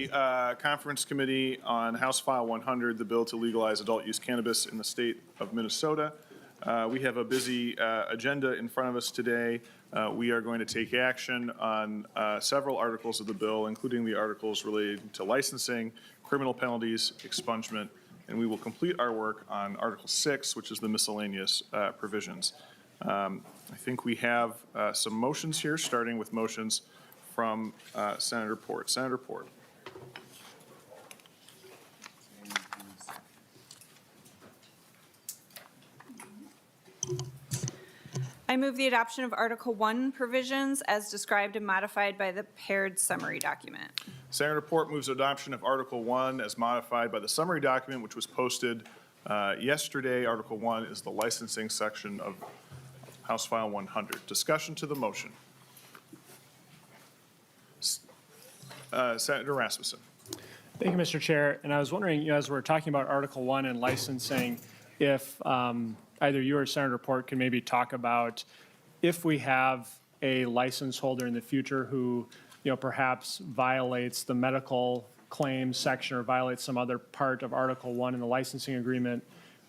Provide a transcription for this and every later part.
the Conference Committee on House File 100, the bill to legalize adult use cannabis in the state of Minnesota. We have a busy agenda in front of us today. We are going to take action on several articles of the bill, including the articles related to licensing, criminal penalties, expungement, and we will complete our work on Article 6, which is the miscellaneous provisions. I think we have some motions here, starting with motions from Senator Port. Senator Port. I move the adoption of Article 1 provisions as described and modified by the paired summary document. Senator Port moves adoption of Article 1 as modified by the summary document, which was posted yesterday. Article 1 is the licensing section of House File 100. Discussion to the motion. Senator Rasmussen. Thank you, Mr. Chair. And I was wondering, as we're talking about Article 1 and licensing, if either you or Senator Port can maybe talk about if we have a license holder in the future who, perhaps violates the medical claims section or violates some other part of Article 1 in the licensing agreement,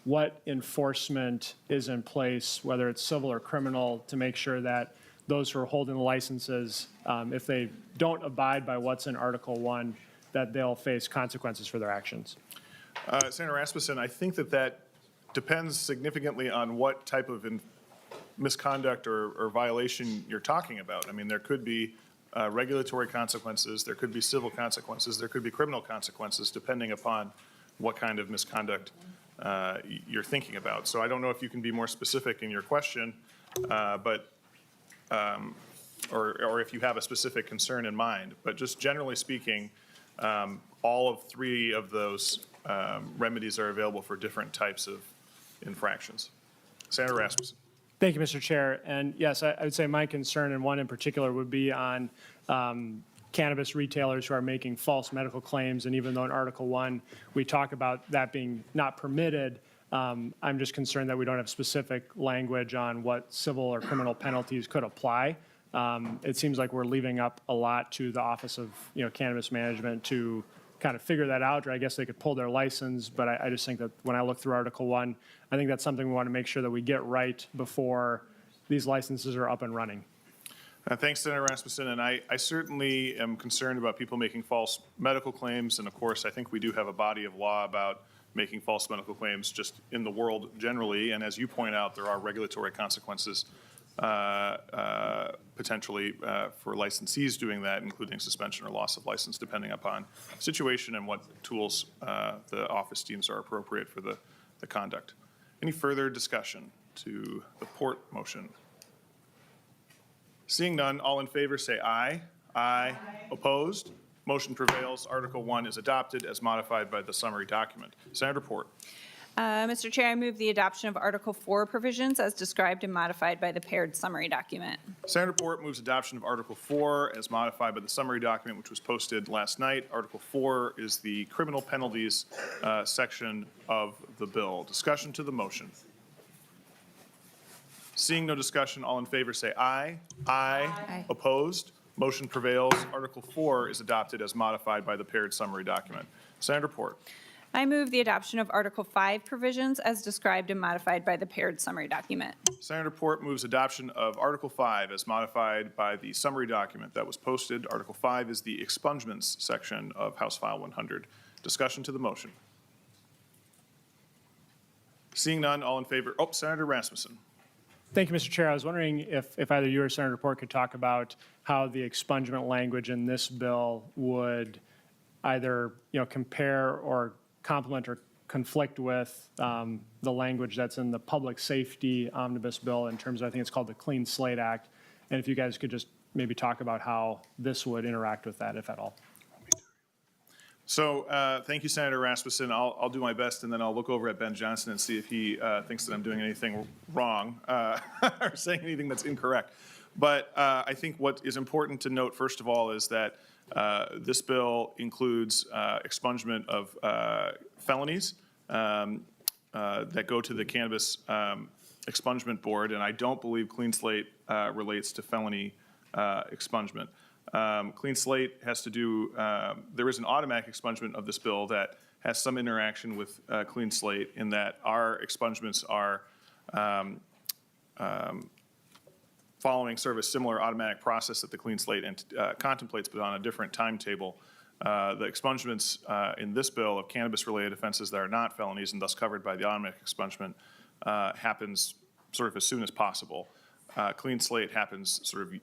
what enforcement is in place, whether it's civil or criminal, to make sure that those who are holding the licenses, if they don't abide by what's in Article 1, that they'll face consequences for their actions. Senator Rasmussen, I think that depends significantly on what type of misconduct or violation you're talking about. I mean, there could be regulatory consequences, there could be civil consequences, there could be criminal consequences, depending upon what kind of misconduct you're thinking about. So I don't know if you can be more specific in your question, or if you have a specific concern in mind. But just generally speaking, all of three of those remedies are available for different types of infractions. Senator Rasmussen. Thank you, Mr. Chair. And yes, I would say my concern, and one in particular, would be on cannabis retailers who are making false medical claims. And even though in Article 1 we talk about that being not permitted, I'm just concerned that we don't have specific language on what civil or criminal penalties could apply. It seems like we're leaving up a lot to the Office of Cannabis Management to kind of figure that out, or I guess they could pull their license. But I just think that when I look through Article 1, I think that's something we want to make sure that we get right before these licenses are up and running. Thanks, Senator Rasmussen. And I certainly am concerned about people making false medical claims. And of course, I think we do have a body of law about making false medical claims just in the world generally. And as you point out, there are regulatory consequences potentially for licensees doing that, including suspension or loss of license, depending upon the situation and what tools the office deems are appropriate for the conduct. Any further discussion to the Port motion? Seeing none, all in favor say aye. Aye. Opposed? Motion prevails. Article 1 is adopted as modified by the summary document. Senator Port. Mr. Chair, I move the adoption of Article 4 provisions as described and modified by the paired summary document. Senator Port moves adoption of Article 4 as modified by the summary document, which was posted last night. Article 4 is the criminal penalties section of the bill. Discussion to the motion. Seeing no discussion, all in favor say aye. Aye. Aye. Opposed? Motion prevails. Article 4 is adopted as modified by the paired summary document. Senator Port. I move the adoption of Article 5 provisions as described and modified by the paired summary document. Senator Port moves adoption of Article 5 as modified by the summary document that was posted. Article 5 is the expungements section of House File 100. Discussion to the motion. Seeing none, all in favor. Oh, Senator Rasmussen. Thank you, Mr. Chair. I was wondering if either you or Senator Port could talk about how the expungement language in this bill would either compare or complement or conflict with the language that's in the public safety omnibus bill in terms of, I think it's called the Clean Slate Act. And if you guys could just maybe talk about how this would interact with that, if at all. So thank you, Senator Rasmussen. I'll do my best, and then I'll look over at Ben Johnson and see if he thinks that I'm doing anything wrong or saying anything that's incorrect. But I think what is important to note, first of all, is that this bill includes expungement of felonies that go to the Cannabis Expungement Board, and I don't believe Clean Slate relates to felony expungement. Clean slate has to do, there is an automatic expungement of this bill that has some interaction with clean slate in that our expungements are following sort of a similar automatic process that the clean slate contemplates, but on a different timetable. The expungements in this bill of cannabis-related offenses that are not felonies and thus covered by the automatic expungement happens sort of as soon as possible. Clean slate happens sort of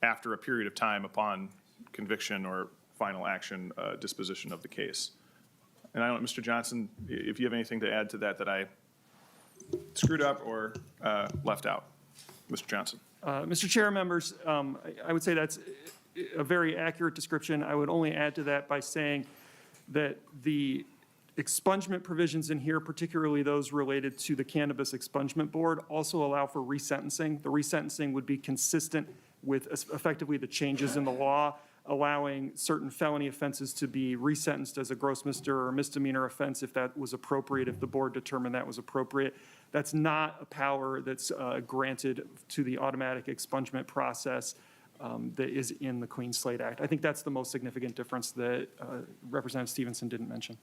after a period of time upon conviction or final action disposition of the case. And I don't know, Mr. Johnson, if you have anything to add to that that I screwed up or left out. Mr. Johnson. Mr. Chair, members, I would say that's a very accurate description. I would only add to that by saying that the expungement provisions in here, particularly those related to the Cannabis Expungement Board, also allow for resentencing. The resentencing would be consistent with effectively the changes in the law, allowing certain felony offenses to be resentenced as a gross misdemeanor or misdemeanor offense if that was appropriate, if the board determined that was appropriate. That's not a power that's granted to the automatic expungement process that is in the Clean Slate Act. I think that's the most significant difference that Representative Stevenson didn't mention.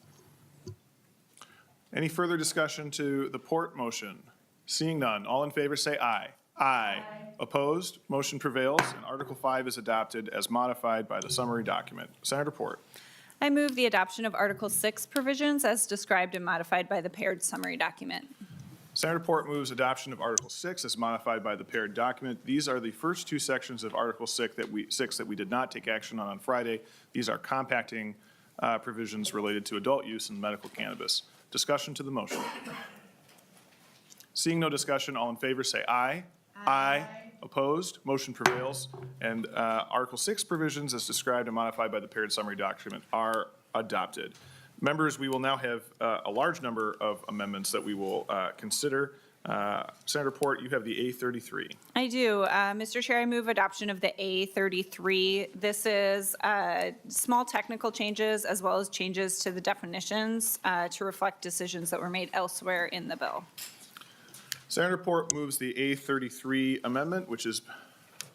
Any further discussion to the Port motion? Seeing none, all in favor say aye. Aye. Opposed? Motion prevails, and Article 5 is adopted as modified by the summary document. Senator Port. I move the adoption of Article 6 provisions as described and modified by the paired summary document. Senator Port moves adoption of Article 6 as modified by the paired document. These are the first two sections of Article 6 that we did not take action on Friday. These are compacting provisions related to adult use in medical cannabis. Discussion to the motion. Seeing no discussion, all in favor say aye. Aye. Opposed? Motion prevails. And Article 6 provisions as described and modified by the paired summary document are adopted. Members, we will now have a large number of amendments that we will consider. Senator Port, you have the A33. I do. Mr. Chair, I move adoption of the A33. This is small technical changes as well as changes to the definitions to reflect decisions that were made elsewhere in the bill. Senator Port moves the A33 amendment, which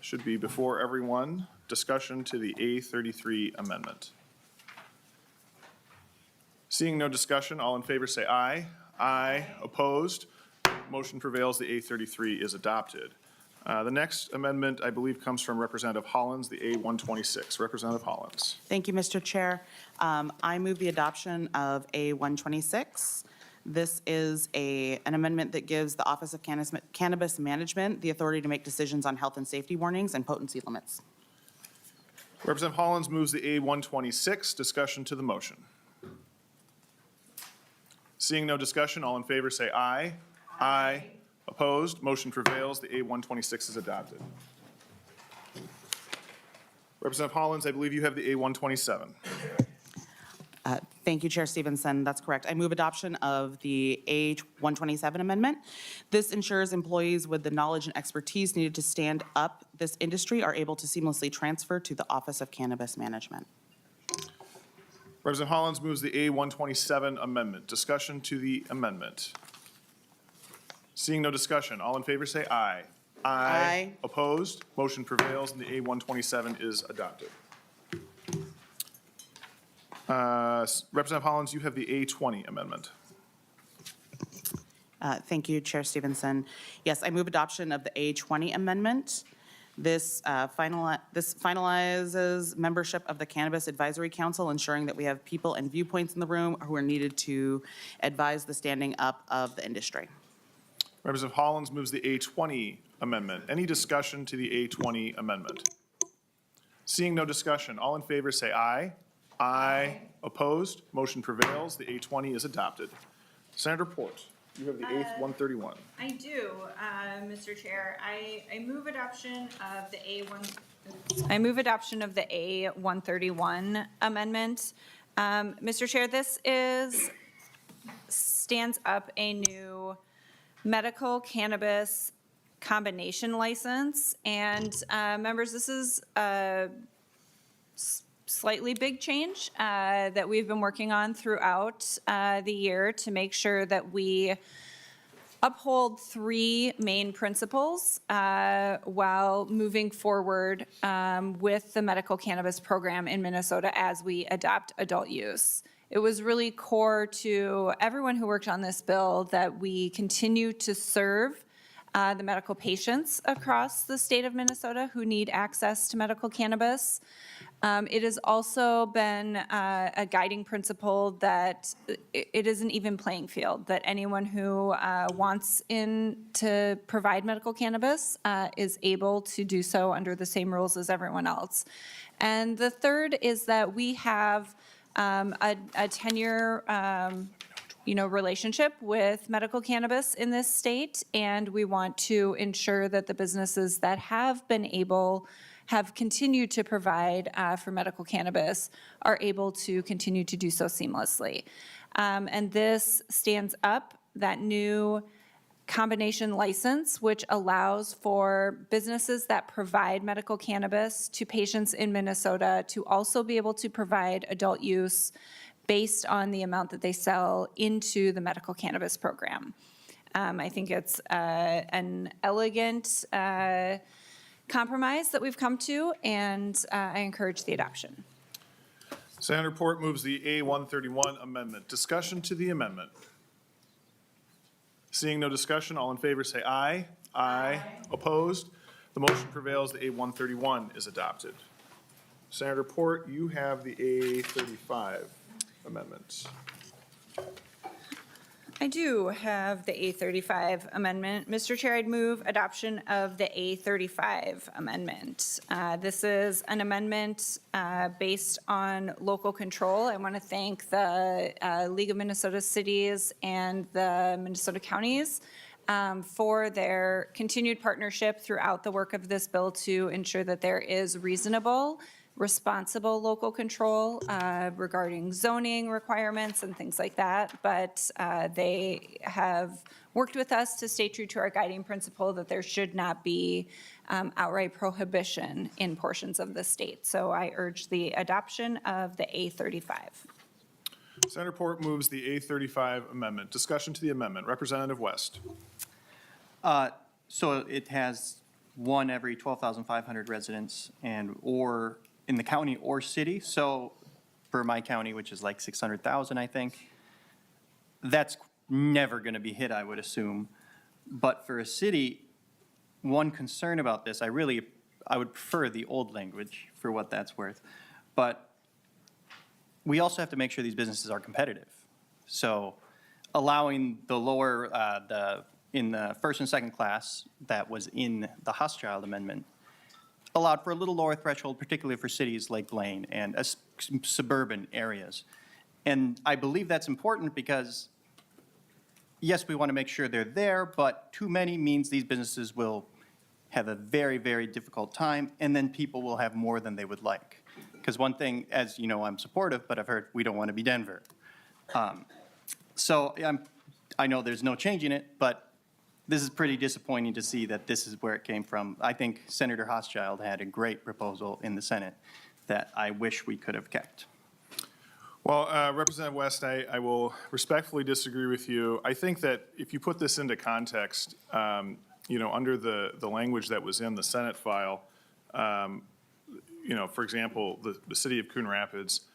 should be before everyone. Discussion to the A33 amendment. Seeing no discussion, all in favor say aye. Aye. Opposed? Motion prevails. The A33 is adopted. The next amendment, I believe, comes from Representative Hollins, the A126. Representative Hollins. Thank you, Mr. Chair. I move the adoption of A126. This is an amendment that gives the Office of Cannabis Management the authority to make decisions on health and safety warnings and potency limits. Representative Hollins moves the A126. Discussion to the motion. Seeing no discussion, all in favor say aye. Aye. Opposed? Motion prevails. The A126 is adopted. Representative Hollins, I believe you have the A127. Thank you, Chair Stevenson. That's correct. I move adoption of the A127 amendment. This ensures employees with the knowledge and expertise needed to stand up this industry are able to seamlessly transfer to the Office of Cannabis Management. Representative Hollins moves the A127 amendment. Discussion to the amendment. Seeing no discussion, all in favor say aye. Aye. Opposed? Motion prevails, and the A127 is adopted. Representative Hollins, you have the A20 amendment. Thank you, Chair Stevenson. Yes, I move adoption of the A20 amendment. This finalizes membership of the Cannabis Advisory Council, ensuring that we have people and viewpoints in the room who are needed to advise the standing up of the industry. Representative Hollins moves the A20 amendment. Any discussion to the A20 amendment? Seeing no discussion, all in favor say aye. Aye. Opposed? Motion prevails. The A20 is adopted. Senator Port, you have the A131. I do, Mr. Chair. I move adoption of the A131 amendment. Mr. Chair, this stands up a new medical cannabis combination license. And members, this is a slightly big change that we've been working on throughout the year to make sure that we uphold three main principles while moving forward with the medical cannabis program in Minnesota as we adopt adult use. It was really core to everyone who worked on this bill that we continue to serve the medical patients across the state of Minnesota who need access to medical cannabis. It has also been a guiding principle that it is an even playing field, that anyone who wants to provide medical cannabis is able to do so under the same rules as everyone else. And the third is that we have a 10-year relationship with medical cannabis in this state, and we want to ensure that the businesses that have continued to provide for medical cannabis are able to continue to do so seamlessly. And this stands up that new combination license, which allows for businesses that provide medical cannabis to patients in Minnesota to also be able to provide adult use based on the amount that they sell into the medical cannabis program. I think it's an elegant compromise that we've come to, and I encourage the adoption. Senator Port moves the A131 amendment. Discussion to the amendment. Seeing no discussion, all in favor say aye. Aye. Opposed? The motion prevails. The A131 is adopted. Senator Port, you have the A35 amendment. I do have the A35 amendment. Mr. Chair, I'd move adoption of the A35 amendment. This is an amendment based on local control. I want to thank the League of Minnesota Cities and the Minnesota counties for their continued partnership throughout the work of this bill to ensure that there is reasonable, responsible local control regarding zoning requirements and things like that. But they have worked with us to stay true to our guiding principle that there should not be outright prohibition in portions of the state. So I urge the adoption of the A35. Senator Port moves the A35 amendment. Discussion to the amendment. Representative West. So it has one every 12,500 residents or in the county or city. So for my county, which is like 600,000, I think, that's never going to be hit, I would assume. But for a city, one concern about this, I would prefer the old language for what that's worth. But we also have to make sure these businesses are competitive. So allowing the lower, in the first and second class that was in the Huschild amendment, allowed for a little lower threshold, particularly for cities like Blaine and suburban areas. And I believe that's important because, yes, we want to make sure they're there, but too many means these businesses will have a very, very difficult time, and then people will have more than they would like. Because one thing, as you know, I'm supportive, but I've heard we don't want to be Denver. So I know there's no change in it, but this is pretty disappointing to see that this is where it came from. I think Senator Huschild had a great proposal in the Senate that I wish we could have kept. Well, Representative West, I will respectfully disagree with you. I think that if you put this into context, under the language that was in the Senate file, for example, the city of Coon Rapids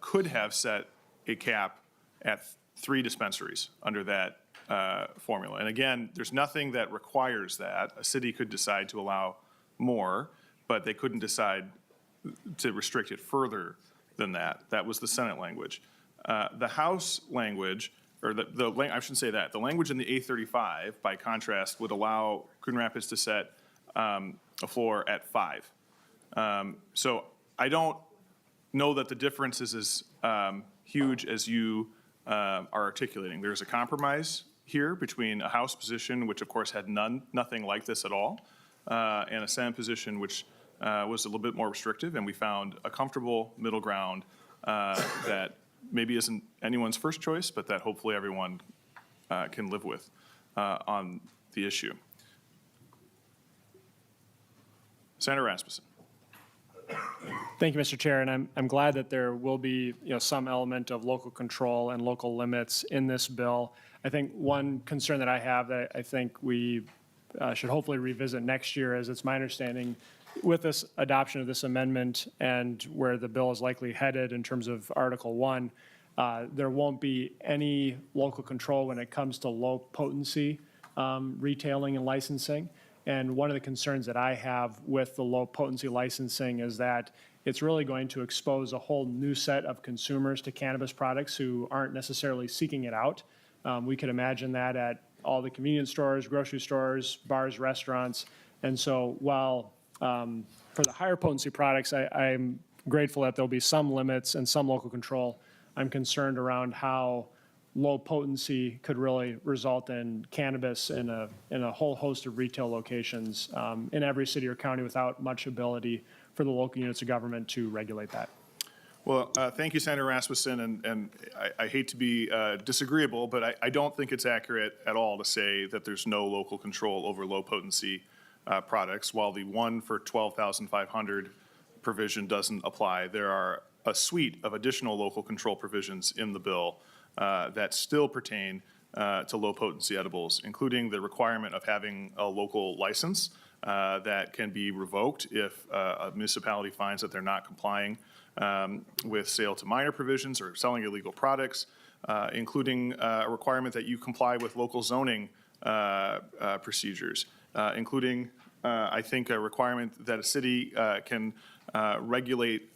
could have set a cap at 3 dispensaries under that formula. And again, there's nothing that requires that. A city could decide to allow more, but they couldn't decide to restrict it further than that. That was the Senate language. The House language, or I shouldn't say that. The language in the A35, by contrast, would allow Coon Rapids to set a floor at 5. So I don't know that the difference is as huge as you are articulating. There's a compromise here between a House position, which of course had nothing like this at all, and a Senate position which was a little bit more restrictive, and we found a comfortable middle ground that maybe isn't anyone's first choice, but that hopefully everyone can live with on the issue. Senator Rasmussen. Thank you, Mr. Chair, and I'm glad that there will be, some element of local control and local limits in this bill. I think one concern that I have that I think we should hopefully revisit next year, as it's my understanding, with this adoption of this amendment and where the bill is likely headed in terms of Article 1, there won't be any local control when it comes to low potency retailing and licensing. And one of the concerns that I have with the low potency licensing is that it's really going to expose a whole new set of consumers to cannabis products who aren't necessarily seeking it out. We could imagine that at all the convenience stores, grocery stores, bars, restaurants. And so while for the higher potency products, I'm grateful that there'll be some limits and some local control, I'm concerned around how low potency could really result in cannabis in a whole host of retail locations in every city or county without much ability for the local units of government to regulate that. Well, thank you, Senator Rasmussen, and I hate to be disagreeable, but I don't think it's accurate at all to say that there's no local control over low potency products. While the one for 12,500 provision doesn't apply, there are a suite of additional local control provisions in the bill that still pertain to low potency edibles, including the requirement of having a local license that can be revoked if a municipality finds that they're not complying with sale to minor provisions or selling illegal products, including a requirement that you comply with local zoning procedures, including, I think, a requirement that a city can regulate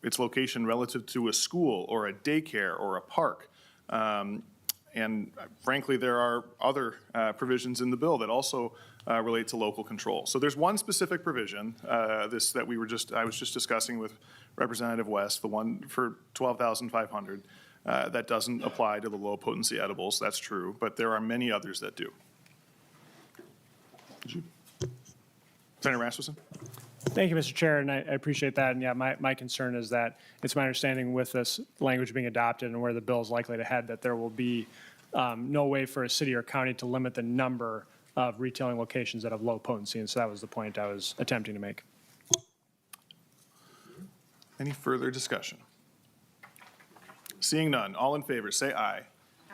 its location relative to a school or a daycare or a park. And frankly, there are other provisions in the bill that also relate to local control. So there's one specific provision, I was just discussing with Representative West, the one for 12,500, that doesn't apply to the low potency edibles. That's true, but there are many others that do. Senator Rasmussen? Thank you, Mr. Chair, and I appreciate that. And yeah, my concern is that it's my understanding with this language being adopted and where the bill is likely to head that there will be no way for a city or county to limit the number of retailing locations that have low potency. And so that was the point I was attempting to make. Any further discussion? Seeing none, all in favor, say aye.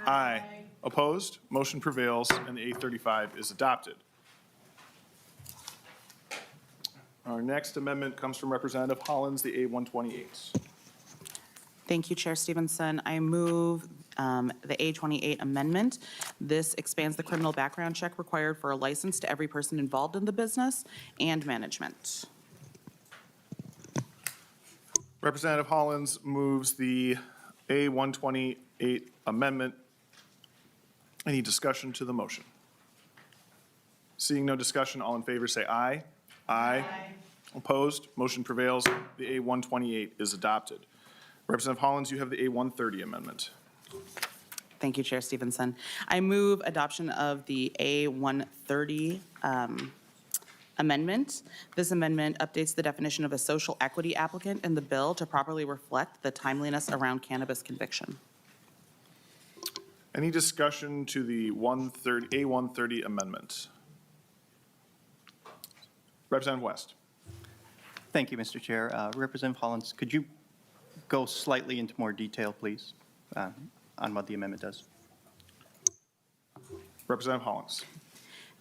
Aye. Opposed? Motion prevails, and the A35 is adopted. Our next amendment comes from Representative Hollins, the A128. Thank you, Chair Stevenson. I move the A28 amendment. This expands the criminal background check required for a license to every person involved in the business and management. Representative Hollins moves the A128 amendment. Any discussion to the motion? Seeing no discussion, all in favor say aye. Aye. Opposed? Motion prevails. The A128 is adopted. Representative Hollins, you have the A130 amendment. Thank you, Chair Stevenson. I move adoption of the A130 amendment. This amendment updates the definition of a social equity applicant in the bill to properly reflect the timeliness around cannabis conviction. Any discussion to the A130 amendment? Representative West. Thank you, Mr. Chair. Representative Hollins, could you go slightly into more detail, please, on what the amendment does? Representative Hollins.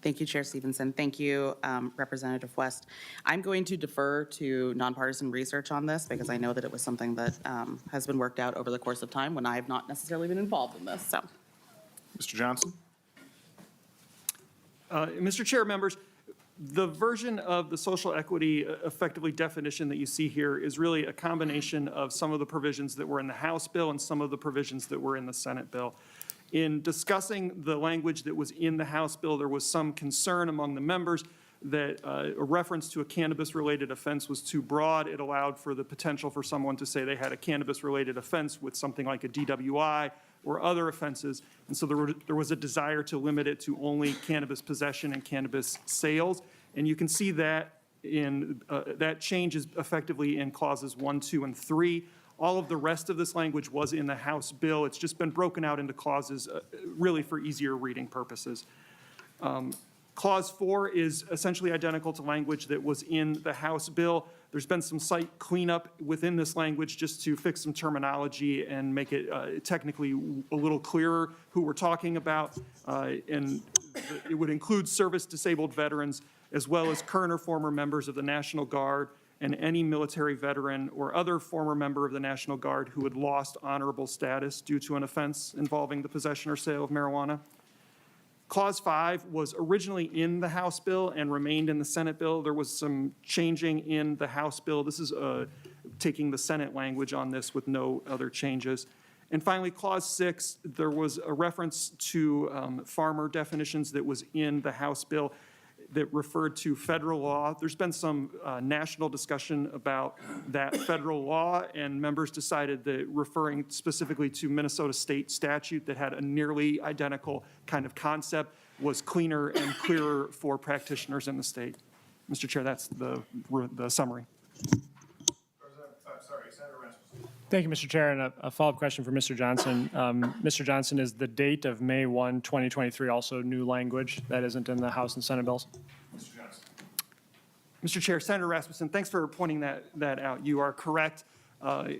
Thank you, Chair Stevenson. Thank you, Representative West. I'm going to defer to nonpartisan research on this because I know that it was something that has been worked out over the course of time when I have not necessarily been involved in this. So, Mr. Johnson. Mr. Chair, members, the version of the social equity effectively definition that you see here is really a combination of some of the provisions that were in the House bill and some of the provisions that were in the Senate bill. In discussing the language that was in the House bill, there was some concern among the members that a reference to a cannabis-related offense was too broad. It allowed for the potential for someone to say they had a cannabis-related offense with something like a DWI or other offenses. And so there was a desire to limit it to only cannabis possession and cannabis sales. And you can see that that change is effectively in clauses 1, 2, and 3. All of the rest of this language was in the House bill. It's just been broken out into clauses really for easier reading purposes. Clause 4 is essentially identical to language that was in the House bill. There's been some site cleanup within this language just to fix some terminology and make it technically a little clearer who we're talking about. And it would include service-disabled veterans as well as current or former members of the National Guard and any military veteran or other former member of the National Guard who had lost honorable status due to an offense involving the possession or sale of marijuana. Clause 5 was originally in the House bill and remained in the Senate bill. There was some changing in the House bill. This is taking the Senate language on this with no other changes. And finally, Clause 6, there was a reference to farmer definitions that was in the House bill that referred to federal law. There's been some national discussion about that federal law, and members decided that referring specifically to Minnesota state statute that had a nearly identical kind of concept was cleaner and clearer for practitioners in the state. Mr. Chair, that's the summary. Senator Rasmussen. Thank you, Mr. Chair. And a follow-up question for Mr. Johnson. Mr. Johnson, is the date of May 1, 2023 also new language that isn't in the House and Senate bills? Mr. Johnson. Mr. Chair, Senator Rasmussen, thanks for pointing that out. You are correct.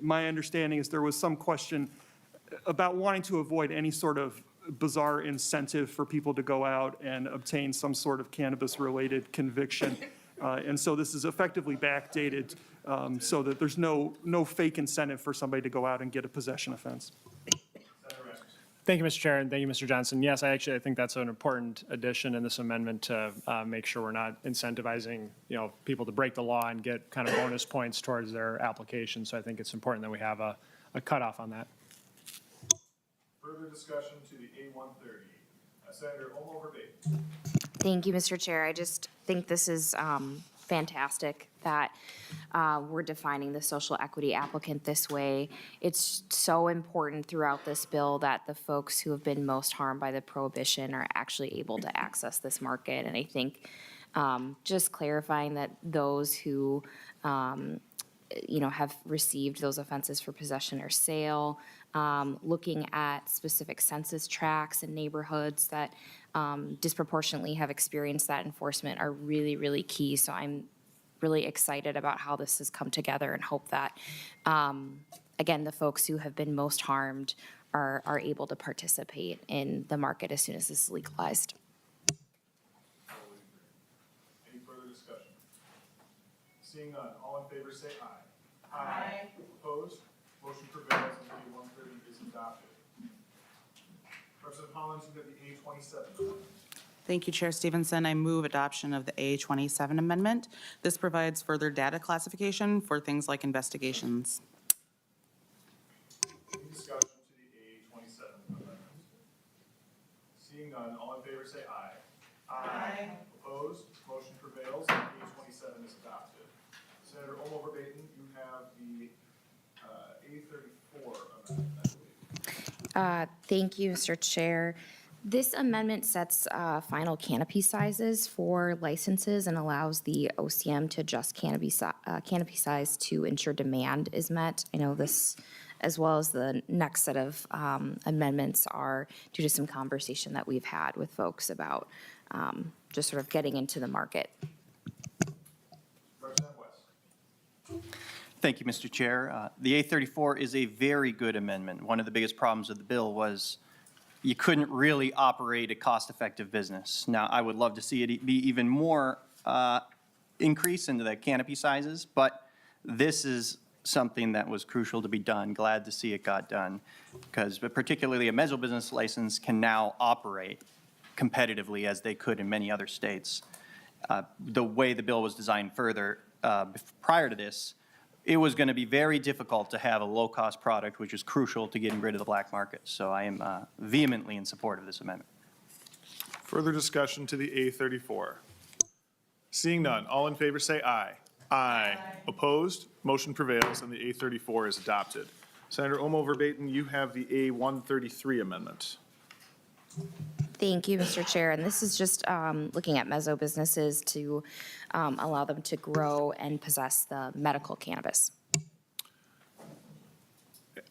My understanding is there was some question about wanting to avoid any sort of bizarre incentive for people to go out and obtain some sort of cannabis-related conviction. And so this is effectively backdated so that there's no fake incentive for somebody to go out and get a possession offense. Thank you, Mr. Chair, and thank you, Mr. Johnson. Yes, I think that's an important addition in this amendment to make sure we're not incentivizing, people to break the law and get kind of bonus points towards their application. So I think it's important that we have a cutoff on that. Further discussion to the A130. Senator Olmo-Verbate. Thank you, Mr. Chair. I just think this is fantastic that we're defining the social equity applicant this way. It's so important throughout this bill that the folks who have been most harmed by the prohibition are actually able to access this market. And I think just clarifying that those who have received those offenses for possession or sale, looking at specific census tracts and neighborhoods that disproportionately have experienced that enforcement are really, really key. So I'm really excited about how this has come together and hope that, again, the folks who have been most harmed are able to participate in the market as soon as this is legalized. Any further discussion? Seeing none, all in favor say aye. Aye. Opposed? Motion prevails and A130 is adopted. Representative Hollins, you have the A27. Thank you, Chair Stevenson. I move adoption of the A27 amendment. This provides further data classification for things like investigations. Any discussion to the A27 amendment? Seeing none, all in favor say aye. Aye. Opposed? Motion prevails and A27 is adopted. Senator Olmo-Verbate, you have the A34 amendment, I believe. Thank you, Mr. Chair. This amendment sets final canopy sizes for licenses and allows the OCM to adjust canopy size to ensure demand is met. I know this, as well as the next set of amendments, are due to some conversation that we've had with folks about just sort of getting into the market. Representative West. Thank you, Mr. Chair. The A34 is a very good amendment. One of the biggest problems of the bill was you couldn't really operate a cost-effective business. Now, I would love to see it be even more increase into the canopy sizes, but this is something that was crucial to be done. Glad to see it got done, because particularly a mezzo business license can now operate competitively as they could in many other states. The way the bill was designed further, prior to this, it was going to be very difficult to have a low-cost product, which is crucial to getting rid of the black market. So I am vehemently in support of this amendment. Further discussion to the A34. Seeing none, all in favor say aye. Aye. Opposed? Motion prevails and the A34 is adopted. Senator Olmo-Verbate, you have the A133 amendment. Thank you, Mr. Chair. And this is just looking at mezzo businesses to allow them to grow and possess the medical cannabis.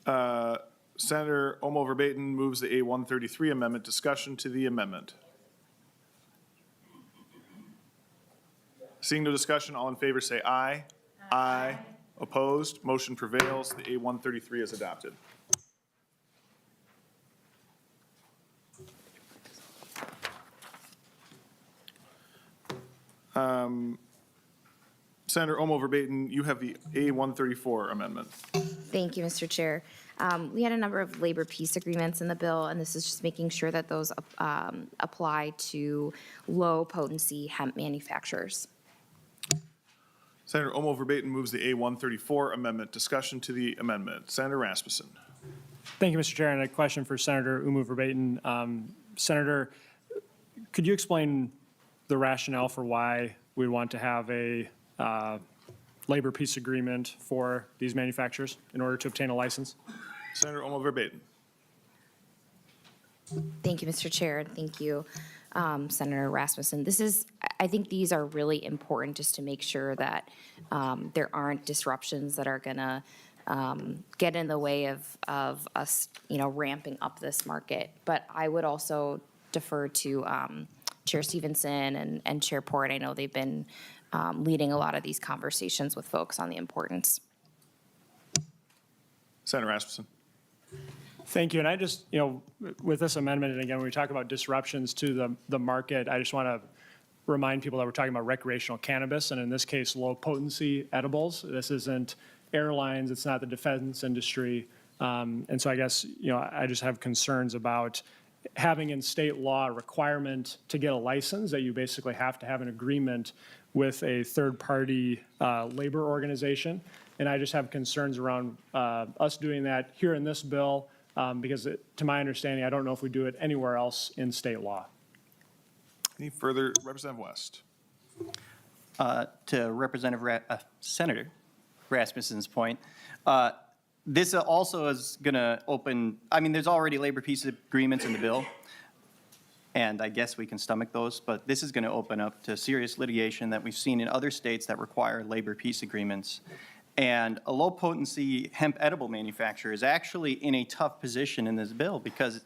Senator Olmo-Verbate moves the A133 amendment. Discussion to the amendment. Seeing no discussion, all in favor say aye. Aye. Opposed? Motion prevails. The A133 is adopted. Senator Omo Verbatim, you have the A134 amendment. Thank you, Mr. Chair. We had a number of labor peace agreements in the bill, and this is just making sure that those apply to low-potency hemp manufacturers. Senator Omo Verbatim moves the A134 amendment. Discussion to the amendment. Senator Rasmussen. Thank you, Mr. Chair, and a question for Senator Umu Verbatim. Senator, could you explain the rationale for why we want to have a labor peace agreement for these manufacturers in order to obtain a license? Senator Omo Verbatim. Thank you, Mr. Chair, and thank you, Senator Rasmussen. I think these are really important just to make sure that there aren't disruptions that are going to get in the way of us, ramping up this market. But I would also defer to Chair Stevenson and Chair Port. I know they've been leading a lot of these conversations with folks on the importance. Senator Rasmussen. Thank you. And I just, with this amendment, and again, when we talk about disruptions to the market, I just want to remind people that we're talking about recreational cannabis, and in this case, low-potency edibles. This isn't airlines, it's not the defense industry. And so I guess, I just have concerns about having in state law a requirement to get a license that you basically have to have an agreement with a third-party labor organization. And I just have concerns around us doing that here in this bill, because to my understanding, I don't know if we do it anywhere else in state law. Any further? Representative West. To Senator Rasmussen's point, this also is going to open, there's already labor peace agreements in the bill, and I guess we can stomach those, but this is going to open up to serious litigation that we've seen in other states that require labor peace agreements. And a low-potency hemp edible manufacturer is actually in a tough position in this bill because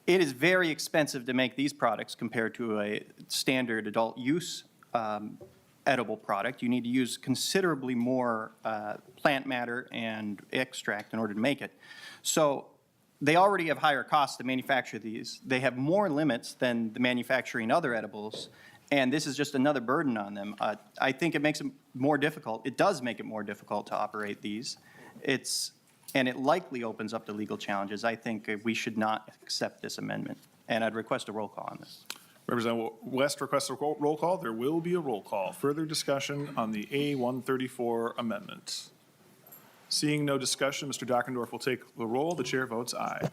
it is very expensive to make these products compared to a standard adult use edible product. You need to use considerably more plant matter and extract in order to make it. So they already have higher costs to manufacture these. They have more limits than the manufacturing other edibles, and this is just another burden on them. I think it makes it more difficult. It does make it more difficult to operate these. And it likely opens up to legal challenges. I think we should not accept this amendment, and I'd request a roll call on this. Representative West requests a roll call. There will be a roll call. Further discussion on the A134 amendment. Seeing no discussion, Mr. Dockendorf will take the roll. The chair votes aye.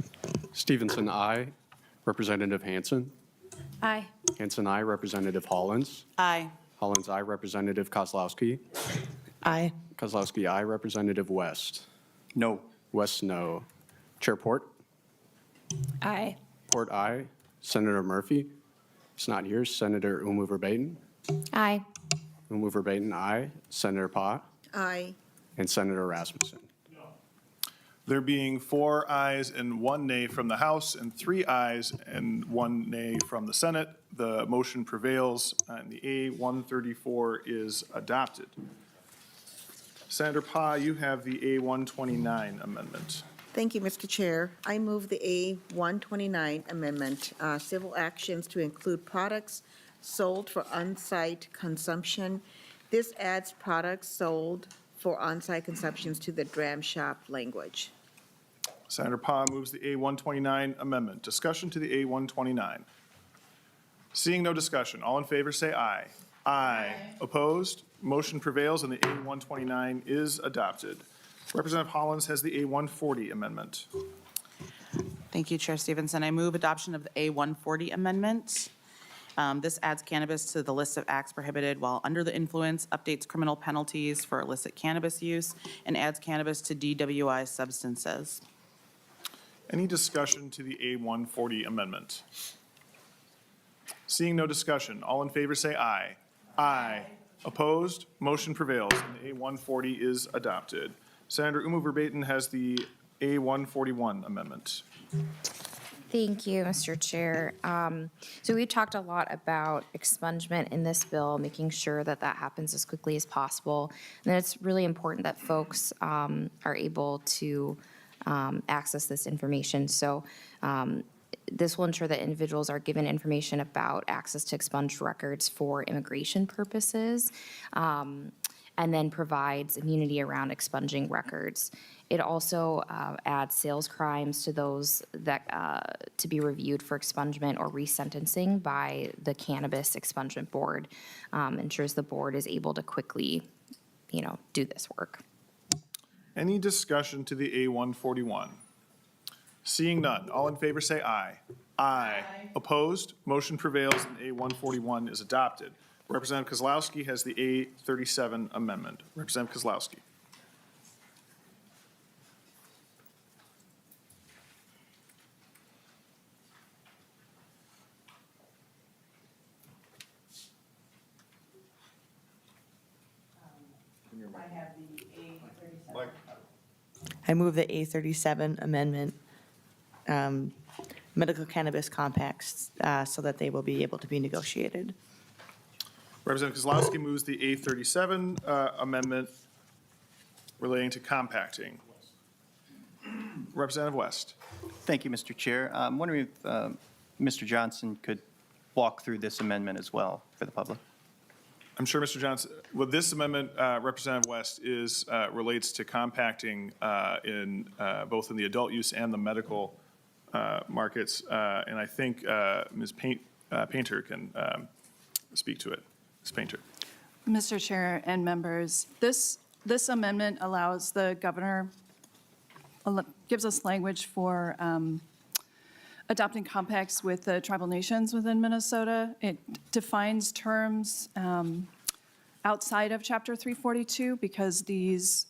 Stevenson, aye. Representative Hansen. Aye. Hansen, aye. Representative Hollins. Aye. Hollins, aye. Representative Kozlowski. Aye. Kozlowski, aye. Representative West. No. West, no. Chair Port. Aye. Port, aye. Senator Murphy. It's not here. Senator Umu Verbatim. Aye. Umu Verbatim, aye. Senator Pa. Aye. And Senator Rasmussen. There being 4 ayes and 1 nay from the House and 3 ayes and 1 nay from the Senate, the motion prevails and the A134 is adopted. Senator Pa, you have the A129 amendment. Thank you, Mr. Chair. I move the A129 amendment, civil actions to include products sold for on-site consumption. This adds products sold for on-site consumptions to the dram shop language. Senator Pa moves the A129 amendment. Discussion to the A129. Seeing no discussion, all in favor say aye. Aye. Opposed? Motion prevails and the A129 is adopted. Representative Hollins has the A140 amendment. Thank you, Chair Stevenson. I move adoption of the A140 amendment. This adds cannabis to the list of acts prohibited while under the influence, updates criminal penalties for illicit cannabis use, and adds cannabis to DWI substances. Any discussion to the A140 amendment? Seeing no discussion, all in favor say aye. Aye. Opposed? Motion prevails and the A140 is adopted. Senator Umu Verbatim has the A141 amendment. Thank you, Mr. Chair. So we talked a lot about expungement in this bill, making sure that that happens as quickly as possible. And it's really important that folks are able to access this information. So this will ensure that individuals are given information about access to expunged records for immigration purposes, and then provides immunity around expunging records. It also adds sales crimes to those that to be reviewed for expungement or resentencing by the Cannabis Expungement Board. Ensures the board is able to quickly, do this work. Any discussion to the A141? Seeing none, all in favor say aye. Aye. Opposed? Motion prevails and A141 is adopted. Representative Kozlowski has the A37 amendment. Representative Kozlowski. I move the A37 amendment, medical cannabis compacts, so that they will be able to be negotiated. Representative Kozlowski moves the A37 amendment relating to compacting. Representative West. Thank you, Mr. Chair. I'm wondering if Mr. Johnson could walk through this amendment as well for the public. I'm sure Mr. Johnson, well, this amendment, Representative West, relates to compacting both in the adult use and the medical markets. And I think Ms. Painter can speak to it. Ms. Painter. Mr. Chair and members, this amendment allows the governor, gives us language for adopting compacts with the tribal nations within Minnesota. It defines terms outside of Chapter 342 because these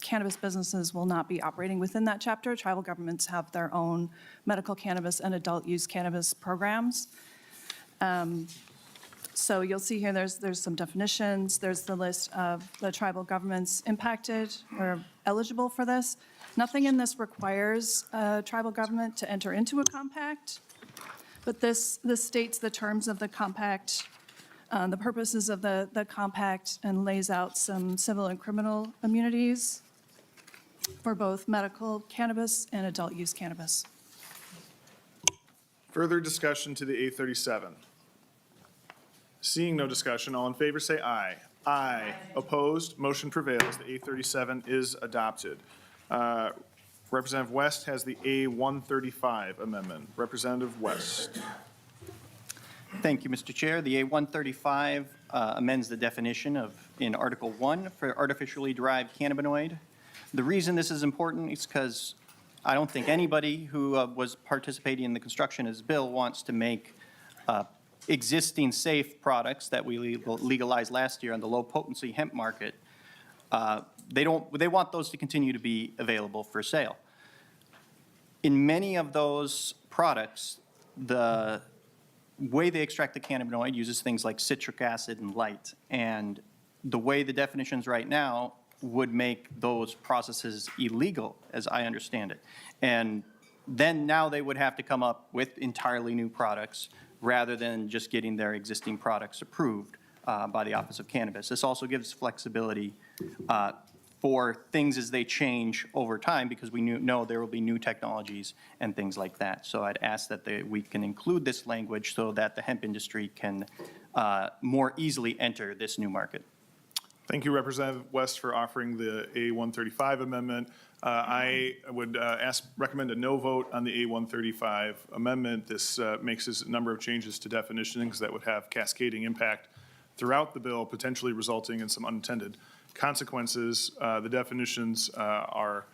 cannabis businesses will not be operating within that chapter. Tribal governments have their own medical cannabis and adult use cannabis programs. So you'll see here there's some definitions. There's the list of the tribal governments impacted or eligible for this. Nothing in this requires a tribal government to enter into a compact, but this states the terms of the compact, the purposes of the compact, and lays out some civil and criminal immunities for both medical cannabis and adult use cannabis. Further discussion to the A37? Seeing no discussion, all in favor say aye. Aye. Opposed? Motion prevails. The A37 is adopted. Representative West has the A135 amendment. Representative West. Thank you, Mr. Chair. The A135 amends the definition in Article 1 for artificially derived cannabinoid. The reason this is important is because I don't think anybody who was participating in the construction of this bill wants to make existing safe products that we legalized last year on the low-potency hemp market. They want those to continue to be available for sale. In many of those products, the way they extract the cannabinoid uses things like citric acid and light. And the way the definitions right now would make those processes illegal, as I understand it. And then now they would have to come up with entirely new products rather than just getting their existing products approved by the Office of Cannabis. This also gives flexibility for things as they change over time, because we know there will be new technologies and things like that. So I'd ask that we can include this language so that the hemp industry can more easily enter this new market. Thank you, Representative West, for offering the A135 amendment. I would recommend a no vote on the A135 amendment. This makes a number of changes to definitions that would have cascading impact throughout the bill, potentially resulting in some unintended consequences. The definitions are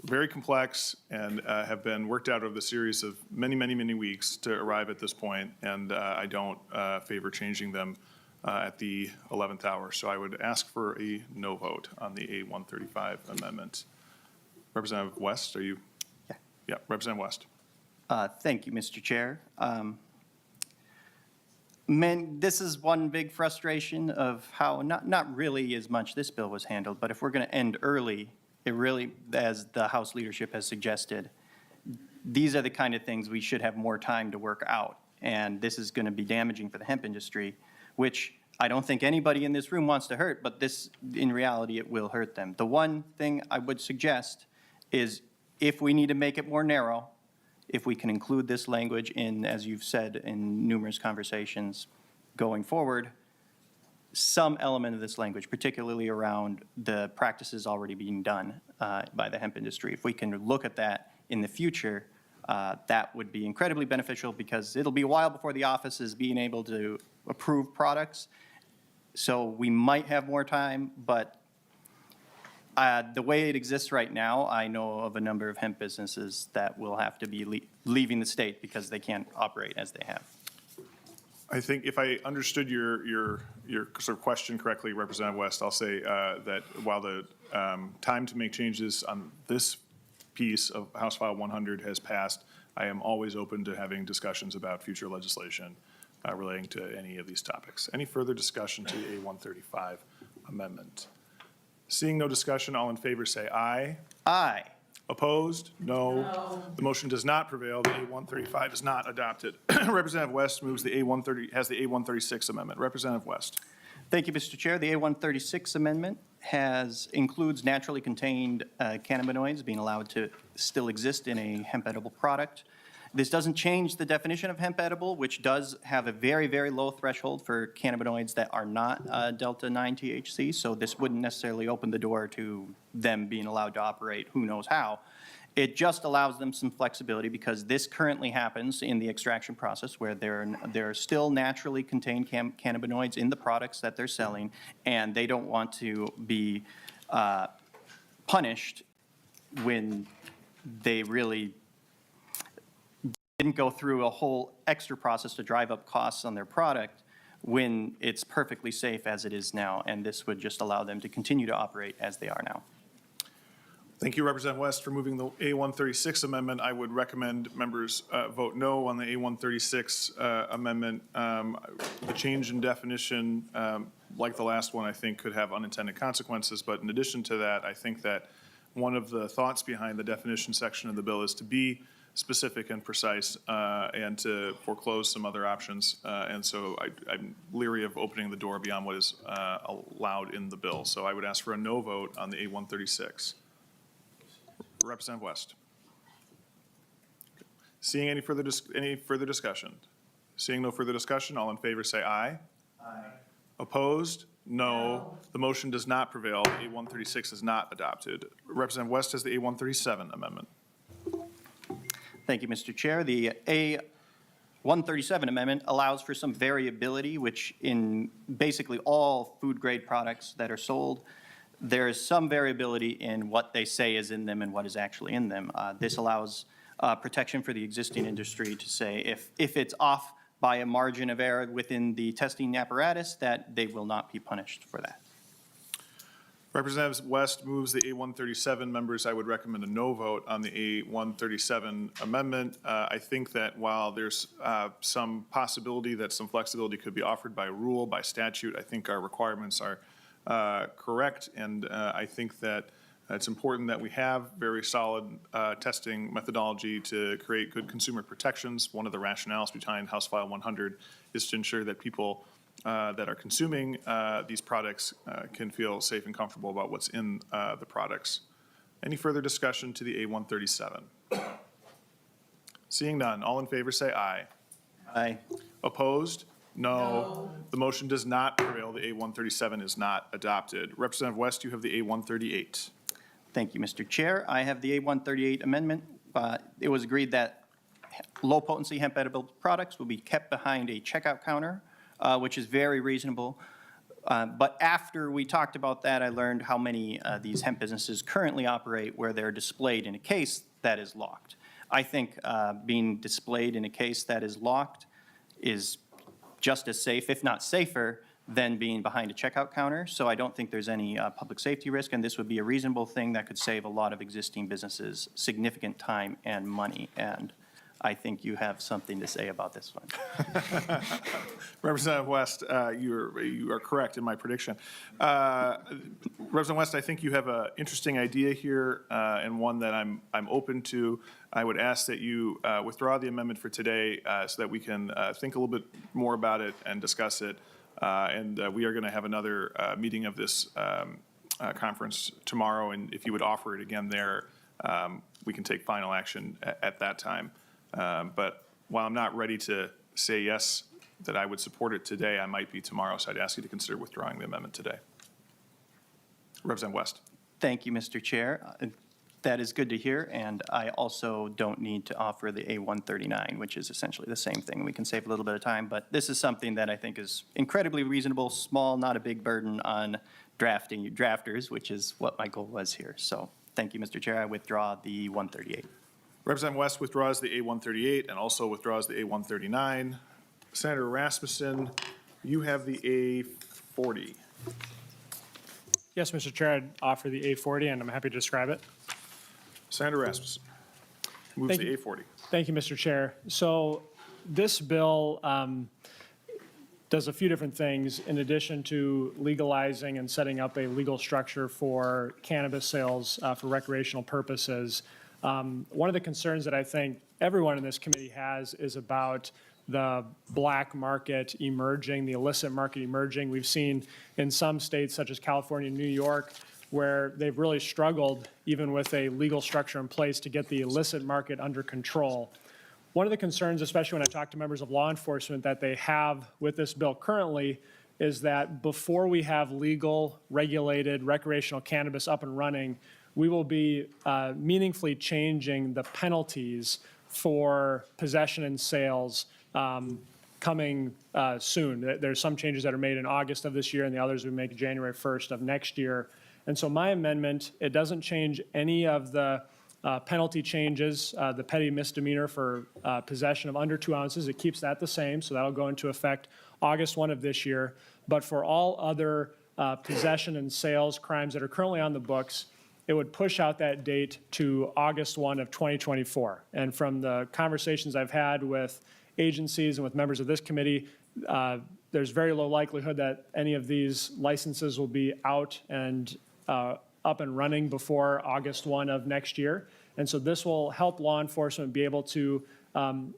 very complex and have been worked out over the series of many, many, many weeks to arrive at this point, and I don't favor changing them at the 11th hour. So I would ask for a no vote on the A135 amendment. Representative West, are you? Yeah. Yeah, Representative West. Thank you, Mr. Chair. This is one big frustration of how, not really as much this bill was handled, but if we're going to end early, it really, as the House leadership has suggested, these are the kind of things we should have more time to work out. And this is going to be damaging for the hemp industry, which I don't think anybody in this room wants to hurt, but this, in reality, it will hurt them. The one thing I would suggest is if we need to make it more narrow, if we can include this language in, as you've said in numerous conversations going forward, some element of this language, particularly around the practices already being done by the hemp industry. If we can look at that in the future, that would be incredibly beneficial because it'll be a while before the office is being able to approve products. So we might have more time, but the way it exists right now, I know of a number of hemp businesses that will have to be leaving the state because they can't operate as they have. I think if I understood your sort of question correctly, Representative West, I'll say that while the time to make changes on this piece of House File 100 has passed, I am always open to having discussions about future legislation relating to any of these topics. Any further discussion to the A135 amendment? Seeing no discussion, all in favor say aye. Aye. Opposed? No. The motion does not prevail. The A135 is not adopted. Representative West moves the has the A136 amendment. Representative West. Thank you, Mr. Chair. The A136 amendment includes naturally contained cannabinoids being allowed to still exist in a hemp edible product. This doesn't change the definition of hemp edible, which does have a very, very low threshold for cannabinoids that are not delta-9 THC, so this wouldn't necessarily open the door to them being allowed to operate who knows how. It just allows them some flexibility because this currently happens in the extraction process where there are still naturally contained cannabinoids in the products that they're selling, and they don't want to be punished when they really didn't go through a whole extra process to drive up costs on their product when it's perfectly safe as it is now, and this would just allow them to continue to operate as they are now. Thank you, Representative West, for moving the A136 amendment. I would recommend members vote no on the A136 amendment. The change in definition, like the last one, I think could have unintended consequences, but in addition to that, I think that one of the thoughts behind the definition section of the bill is to be specific and precise and to foreclose some other options. And so I'm leery of opening the door beyond what is allowed in the bill. So I would ask for a no vote on the A136. Representative West. Seeing any further discussion? Seeing no further discussion, all in favor say aye. Aye. Opposed? No. The motion does not prevail. The A136 is not adopted. Representative West has the A137 amendment. Thank you, Mr. Chair. The A137 amendment allows for some variability, which in basically all food-grade products that are sold, there is some variability in what they say is in them and what is actually in them. This allows protection for the existing industry to say if it's off by a margin of error within the testing apparatus, that they will not be punished for that. Representative West moves the A137. Members, I would recommend a no vote on the A137 amendment. I think that while there's some possibility that some flexibility could be offered by rule, by statute, I think our requirements are correct, and I think that it's important that we have very solid testing methodology to create good consumer protections. One of the rationales behind House File 100 is to ensure that people that are consuming these products can feel safe and comfortable about what's in the products. Any further discussion to the A137? Seeing none, all in favor say aye. Aye. Opposed? No. The motion does not prevail. The A137 is not adopted. Representative West, you have the A138. Thank you, Mr. Chair. I have the A138 amendment. It was agreed that low-potency hemp edible products will be kept behind a checkout counter, which is very reasonable. But after we talked about that, I learned how many these hemp businesses currently operate where they're displayed in a case that is locked. I think being displayed in a case that is locked is just as safe, if not safer, than being behind a checkout counter. So I don't think there's any public safety risk, and this would be a reasonable thing that could save a lot of existing businesses significant time and money. And I think you have something to say about this one. Representative West, you are correct in my prediction. Representative West, I think you have an interesting idea here and one that I'm open to. I would ask that you withdraw the amendment for today so that we can think a little bit more about it and discuss it. And we are going to have another meeting of this conference tomorrow, and if you would offer it again there, we can take final action at that time. But while I'm not ready to say yes, that I would support it today, I might be tomorrow, so I'd ask you to consider withdrawing the amendment today. Representative West. Thank you, Mr. Chair. That is good to hear, and I also don't need to offer the A139, which is essentially the same thing. We can save a little bit of time, but this is something that I think is incredibly reasonable, small, not a big burden on drafting drafters, which is what my goal was here. So thank you, Mr. Chair. I withdraw the 138. Representative West withdraws the A138 and also withdraws the A139. Senator Rasmussen, you have the A40. Yes, Mr. Chair, I'd offer the A40, and I'm happy to describe it. Senator Rasmussen moves Thank the you. A40. Thank you, Mr. Chair. So this bill does a few different things in addition to legalizing and setting up a legal structure for cannabis sales for recreational purposes. One of the concerns that I think everyone in this committee has is about the black market emerging, the illicit market emerging. We've seen in some states such as California and New York where they've really struggled, even with a legal structure in place, to get the illicit market under control. One of the concerns, especially when I talk to members of law enforcement, that they have with this bill currently is that before we have legal, regulated recreational cannabis up and running, we will be meaningfully changing the penalties for possession and sales coming soon. There's some changes that are made in August of this year, and the others we make January 1st of next year. And so my amendment, it doesn't change any of the penalty changes, the petty misdemeanor for possession of under 2 ounces. It keeps that the same, so that'll go into effect August 1 of this year. But for all other possession and sales crimes that are currently on the books, it would push out that date to August 1 of 2024. And from the conversations I've had with agencies and with members of this committee, there's very low likelihood that any of these licenses will be out and up and running before August 1 of next year. And so this will help law enforcement be able to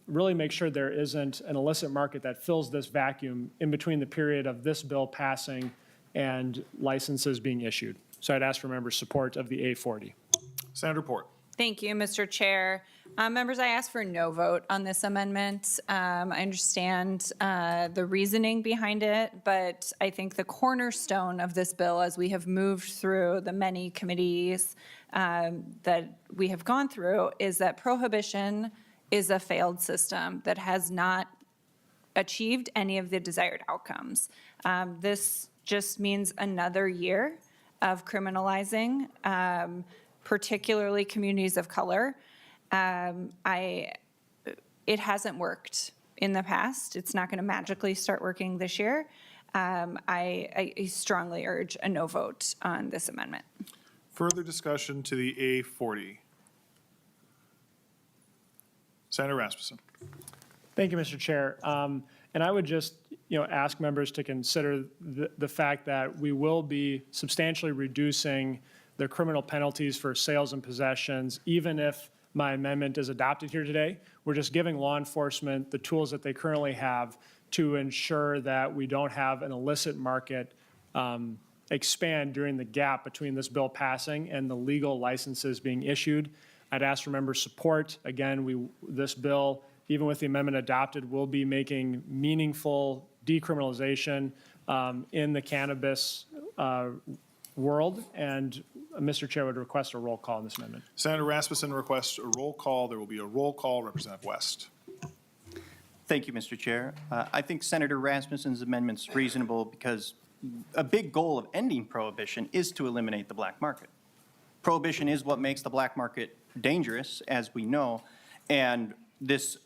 really make sure there isn't an illicit market that fills this vacuum in between the period of this bill passing and licenses being issued. So I'd ask for members' support of the A40. Senator Port. Thank you, Mr. Chair. Members, I ask for no vote on this amendment. I understand the reasoning behind it, but I think the cornerstone of this bill, as we have moved through the many committees that we have gone through, is that prohibition is a failed system that has not achieved any of the desired outcomes. This just means another year of criminalizing, particularly communities of color. It hasn't worked in the past. It's not going to magically start working this year. I strongly urge a no vote on this amendment. Further discussion to the A40. Senator Rasmussen. Thank you, Mr. Chair. And I would just, ask members to consider the fact that we will be substantially reducing the criminal penalties for sales and possessions, even if my amendment is adopted here today. We're just giving law enforcement the tools that they currently have to ensure that we don't have an illicit market expand during the gap between this bill passing and the legal licenses being issued. I'd ask for members' support. Again, this bill, even with the amendment adopted, will be making meaningful decriminalization in the cannabis world. And Mr. Chair would request a roll call on this amendment. Senator Rasmussen requests a roll call. There will be a roll call. Representative West. Thank you, Mr. Chair. I think Senator Rasmussen's amendment's reasonable because a big goal of ending prohibition is to eliminate the black market. Prohibition is what makes the black market dangerous, as we know, and this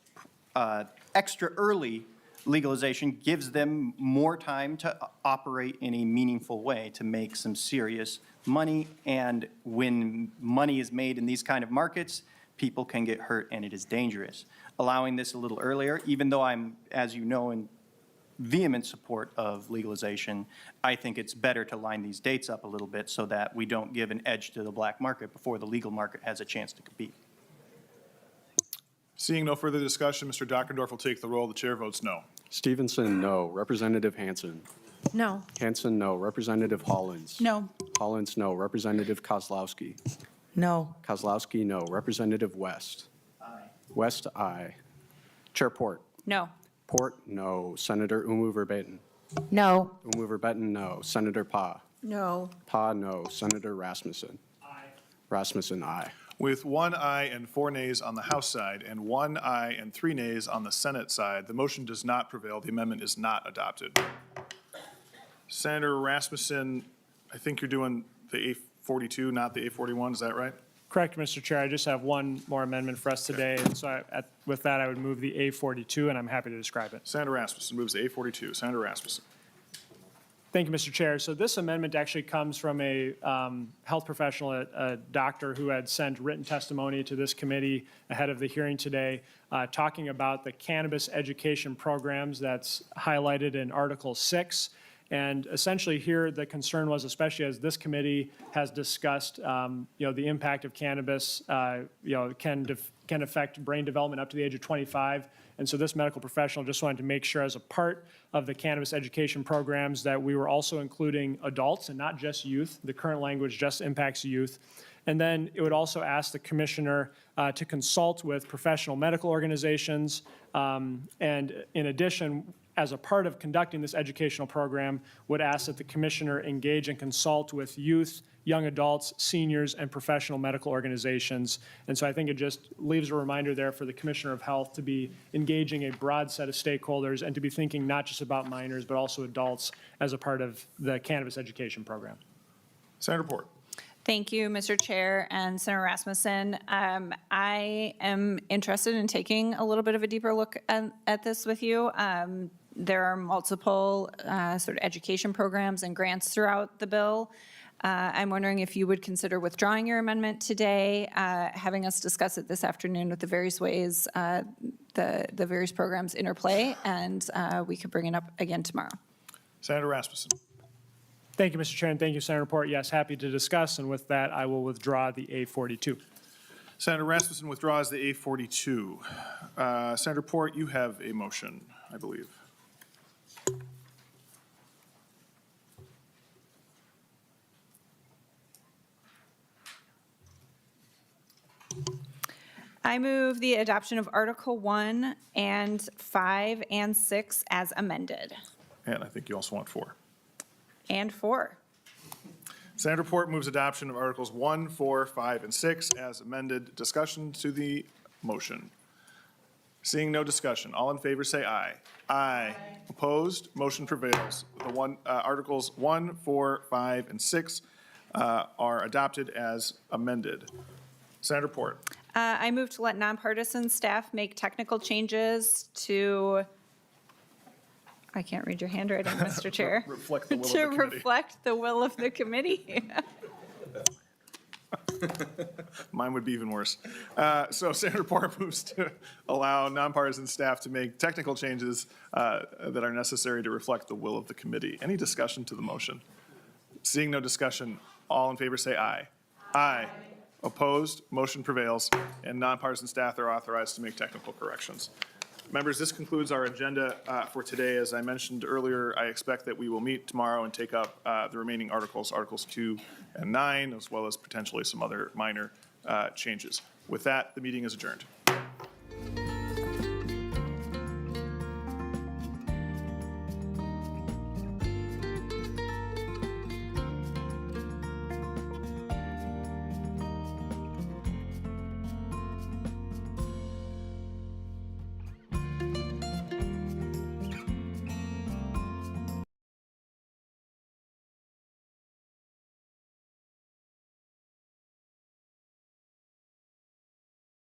extra early legalization gives them more time to operate in a meaningful way to make some serious money. And when money is made in these kind of markets, People can get hurt, and it is dangerous. Allowing this a little earlier, even though I'm, as you know, in vehement support of legalization, I think it's better to line these dates up a little bit so that we don't give an edge to the black market before the legal market has a chance to compete. Seeing no further discussion, Mr. Dockendorf will take the roll. The chair votes no. Stevenson, no. Representative Hanson. No. Hanson, no. Representative Hollins. No. Hollins, no. Representative Kozlowski. No. Kozlowski, no. Representative West. Aye. West, aye. Chair Port. No. Port, no. Senator Umu Verbatim. No. Umu Verbatim, no. Senator Pa. No. Pa, no. Senator Rasmussen. Aye. Rasmussen, aye. With 1 aye and 4 nays on the House side and 1 aye and 3 nays on the Senate side, the motion does not prevail. The amendment is not adopted. Senator Rasmussen, I think you're doing the A42, not the A41, is that right? Correct, Mr. Chair. I just have one more amendment for us today. And so with that, I would move the A42, and I'm happy to describe it. Senator Rasmussen moves to A42. Senator Rasmussen. Thank you, Mr. Chair. So this amendment actually comes from a health professional, a doctor who had sent written testimony to this committee ahead of the hearing today, talking about the cannabis education programs that's highlighted in Article 6. And essentially here, the concern was, especially as this committee has discussed, the impact of cannabis, can affect brain development up to the age of 25. And so this medical professional just wanted to make sure as a part of the cannabis education programs that we were also including adults and not just youth. The current language just impacts youth. And then it would also ask the commissioner to consult with professional medical organizations. And in addition, as a part of conducting this educational program, would ask that the commissioner engage and consult with youth, young adults, seniors, and professional medical organizations. And so I think it just leaves a reminder there for the Commissioner of Health to be engaging a broad set of stakeholders and to be thinking not just about minors, but also adults as a part of the cannabis education program. Senator Port. Thank you, Mr. Chair and Senator Rasmussen. I am interested in taking a little bit of a deeper look at this with you. There are multiple sort of education programs and grants throughout the bill. I'm wondering if you would consider withdrawing your amendment today, having us discuss it this afternoon with the various ways the various programs interplay, and we could bring it up again tomorrow. Senator Rasmussen. Thank you, Mr. Chair, and thank you, Senator Port. Yes, happy to discuss, and with that, I will withdraw the A42. Senator Rasmussen withdraws the A42. Senator Port, you have a motion, I believe. I move the adoption of Article 1 and 5 and 6 as amended. And I think you also want 4. And 4. Senator Port moves adoption of Articles 1, 4, 5, and 6 as amended. Discussion to the motion. Seeing no discussion, all in favor say aye. Aye. Opposed? Motion prevails. Articles 1, 4, 5, and 6 are adopted as amended. Senator Port. I move to let nonpartisan staff make technical changes to, I can't read your handwriting, Mr. Chair. Reflect the will of the To committee. reflect the will of the committee. Mine would be even worse. So Senator Port moves to allow nonpartisan staff to make technical changes that are necessary to reflect the will of the committee. Any discussion to the motion? Seeing no discussion, all in favor say aye. Aye. Opposed? Motion prevails, and nonpartisan staff are authorized to make technical corrections. Members, this concludes our agenda for today. As I mentioned earlier, I expect that we will meet tomorrow and take up the remaining articles, Articles 2 and 9, as well as potentially some other minor changes. With that, the meeting is adjourned.